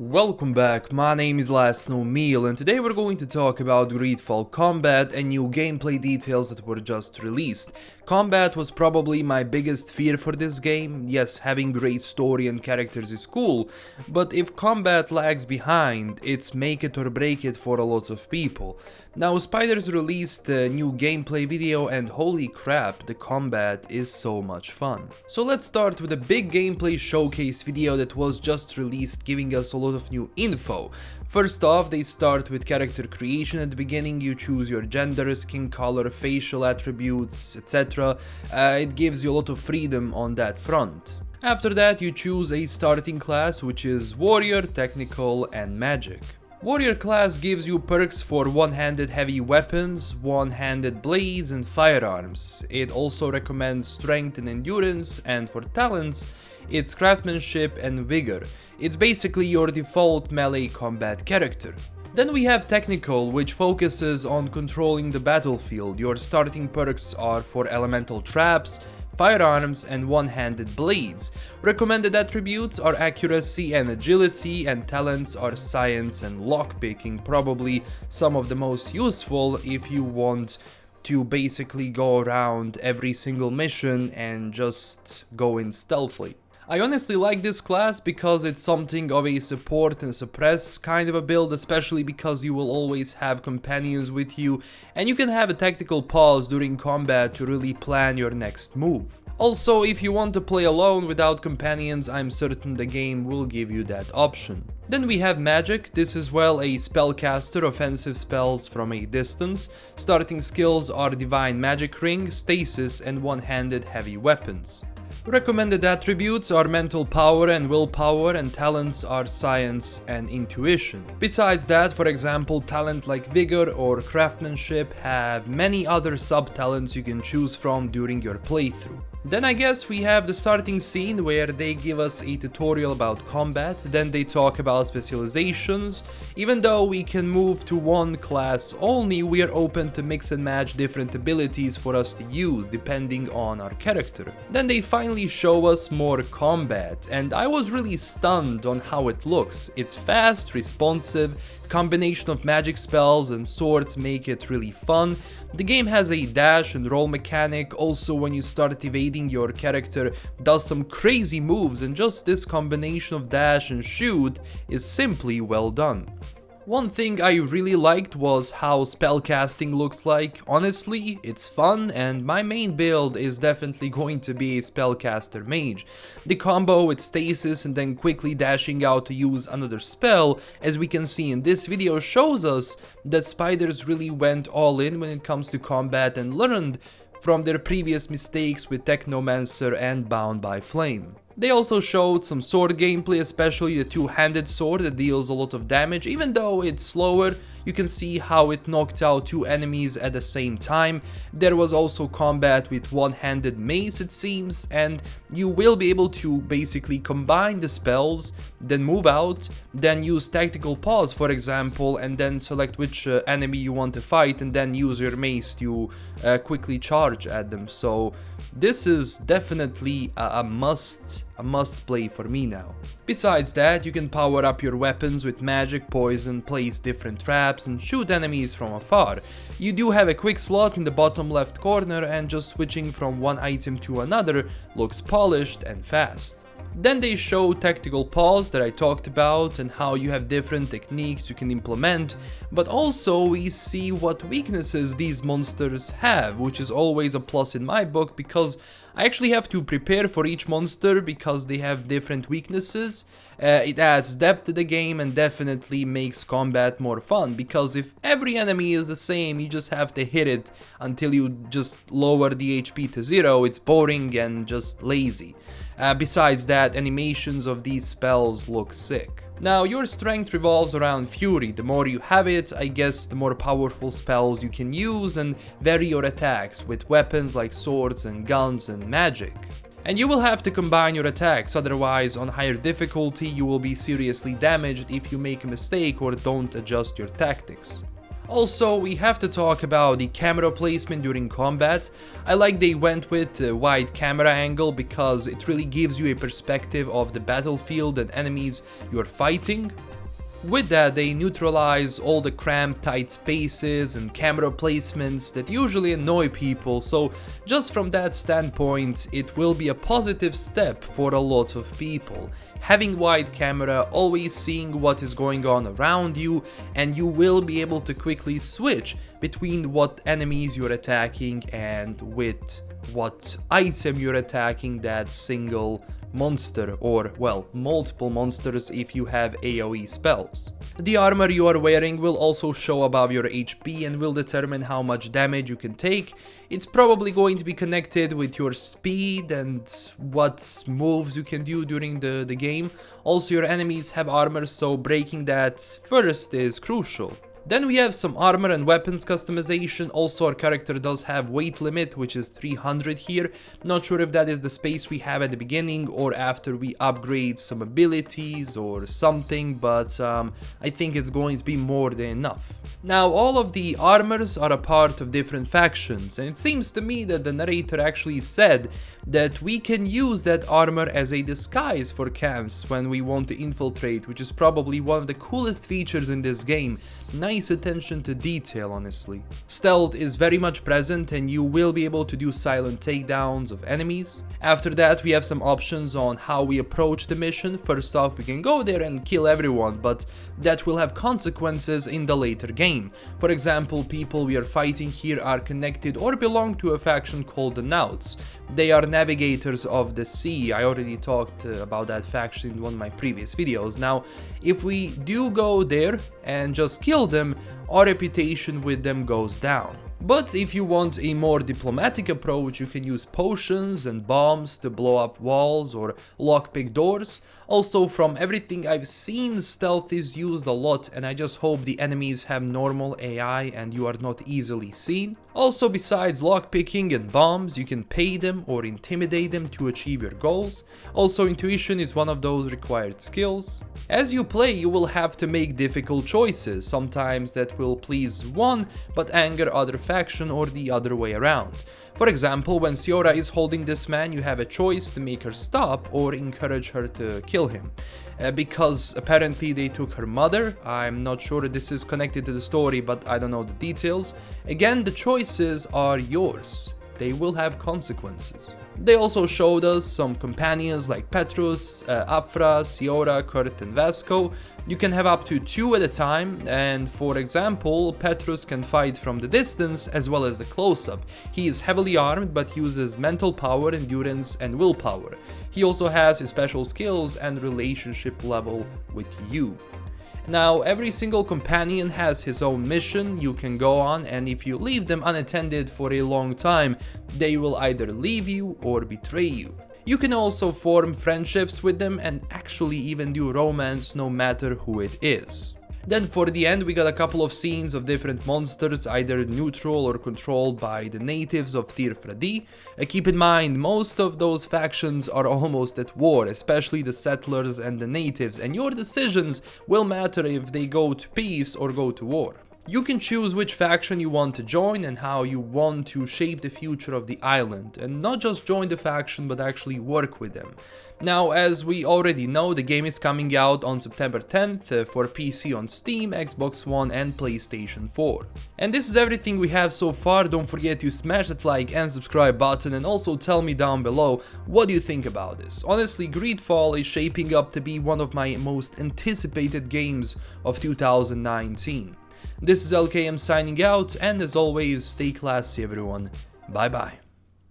Welcome back, my name is LastKnownMeal and today we're going to talk about Greedfall Combat and new gameplay details that were just released. Combat was probably my biggest fear for this game. Yes, having great story and characters is cool, but if combat lags behind, it's make it or break it for a lot of people. Now Spiders released a new gameplay video and holy crap, the combat is so much fun. So let's start with a big gameplay showcase video that was just released, giving us a lot of new info. First off, they start with character creation. At the beginning you choose your gender, skin color, facial attributes, etc. It gives you a lot of freedom on that front. After that you choose a starting class, which is warrior, technical and magic. Warrior class gives you perks for one-handed heavy weapons, one-handed blades and firearms. It also recommends strength and endurance, and for talents, it's craftsmanship and vigor. It's basically your default melee combat character. Then we have technical, which focuses on controlling the battlefield. Your starting perks are for elemental traps, firearms and one-handed blades. Recommended attributes are accuracy and agility, and talents are science and lockpicking, probably some of the most useful if you want to basically go around every single mission and just go in stealthily. I honestly like this class because it's something of a support and suppress kind of a build, especially because you will always have companions with you and you can have a tactical pause during combat to really plan your next move. Also, if you want to play alone without companions, I'm certain the game will give you that option. Then we have magic. This is well a spellcaster, offensive spells from a distance. Starting skills are divine magic ring, stasis and one-handed heavy weapons. Recommended attributes are mental power and willpower, and talents are science and intuition. Besides that, for example, talent like vigor or craftsmanship have many other sub-talents you can choose from during your playthrough. Then I guess we have the starting scene where they give us a tutorial about combat, then they talk about specializations. Even though we can move to one class only, we are open to mix and match different abilities for us to use depending on our character. Then they finally show us more combat, and I was really stunned on how it looks. It's fast, responsive, combination of magic spells and swords make it really fun. The game has a dash and roll mechanic. Also, when you start evading, your character does some crazy moves, and just this combination of dash and shoot is simply well done. One thing I really liked was how spellcasting looks like. Honestly, it's fun, and my main build is definitely going to be a spellcaster mage. The combo with stasis and then quickly dashing out to use another spell, as we can see in this video, shows us that Spiders really went all in when it comes to combat and learned from their previous mistakes with Technomancer and Bound by Flame. They also showed some sword gameplay, especially the two-handed sword that deals a lot of damage. Even though it's slower, you can see how it knocked out two enemies at the same time. There was also combat with one-handed mace, it seems, and you will be able to basically combine the spells, then move out, then use tactical pause, for example, and then select which enemy you want to fight, and then use your mace to quickly charge at them. So this is definitely a must play for me now. Besides that, you can power up your weapons with magic, poison, place different traps and shoot enemies from afar. You do have a quick slot in the bottom left corner, and just switching from one item to another looks polished and fast. Then they show tactical pause that I talked about and how you have different techniques you can implement, but also we see what weaknesses these monsters have, which is always a plus in my book because I actually have to prepare for each monster because they have different weaknesses. It adds depth to the game and definitely makes combat more fun, because if every enemy is the same, you just have to hit it until you just lower the HP to 0, it's boring and just lazy. Besides that, animations of these spells look sick. Now, your strength revolves around fury. The more you have it, I guess the more powerful spells you can use and vary your attacks with weapons like swords and guns and magic. And you will have to combine your attacks, otherwise on higher difficulty you will be seriously damaged if you make a mistake or don't adjust your tactics. Also, we have to talk about the camera placement during combat. I like they went with a wide camera angle because it really gives you a perspective of the battlefield and enemies you're fighting. With that, they neutralize all the cramped tight spaces and camera placements that usually annoy people, so just from that standpoint, it will be a positive step for a lot of people. Having wide camera, always seeing what is going on around you, and you will be able to quickly switch between what enemies you're attacking and with what item you're attacking that single monster, or well, multiple monsters if you have AoE spells. The armor you are wearing will also show above your HP and will determine how much damage you can take. It's probably going to be connected with your speed and what moves you can do during the game. Also, your enemies have armor, so breaking that first is crucial. Then we have some armor and weapons customization. Also, our character does have weight limit, which is 300 here. Not sure if that is the space we have at the beginning or after we upgrade some abilities or something, but I think it's going to be more than enough. Now, all of the armors are a part of different factions, and it seems to me that the narrator actually said that we can use that armor as a disguise for camps when we want to infiltrate, which is probably one of the coolest features in this game. Nice attention to detail, honestly. Stealth is very much present and you will be able to do silent takedowns of enemies. After that, we have some options on how we approach the mission. First off, we can go there and kill everyone, but that will have consequences in the later game. For example, people we are fighting here are connected or belong to a faction called the Nauts. They are navigators of the sea. I already talked about that faction in one of my previous videos. Now, if we do go there and just kill them, our reputation with them goes down. But if you want a more diplomatic approach, you can use potions and bombs to blow up walls or lockpick doors. Also, from everything I've seen, stealth is used a lot, and I just hope the enemies have normal AI and you are not easily seen. Also, besides lockpicking and bombs, you can pay them or intimidate them to achieve your goals. Also, intuition is one of those required skills. As you play, you will have to make difficult choices, sometimes that will please one but anger other faction or the other way around. For example, when Siora is holding this man, you have a choice to make her stop or encourage her to kill him. Because apparently they took her mother. I'm not sure if this is connected to the story, but I don't know the details. Again, the choices are yours. They will have consequences. They also showed us some companions like Petrus, Afra, Siora, Kurt and Vasco. You can have up to 2 at a time, and for example, Petrus can fight from the distance as well as the close-up. He is heavily armed but uses mental power, endurance and willpower. He also has his special skills and relationship level with you. Now, every single companion has his own mission you can go on, and if you leave them unattended for a long time, they will either leave you or betray you. You can also form friendships with them and actually even do romance no matter who it is. Then for the end, we got a couple of scenes of different monsters, either neutral or controlled by the natives of Tir Fradi. Keep in mind, most of those factions are almost at war, especially the settlers and the natives, and your decisions will matter if they go to peace or go to war. You can choose which faction you want to join and how you want to shape the future of the island, and not just join the faction but actually work with them. Now, as we already know, the game is coming out on September 10th for PC on Steam, Xbox One and PlayStation 4. And this is everything we have so far. Don't forget to smash that like and subscribe button, and also tell me down below what do you think about this. Honestly, Greedfall is shaping up to be one of my most anticipated games of 2019. This is LKM signing out, and as always, stay classy everyone. Bye bye.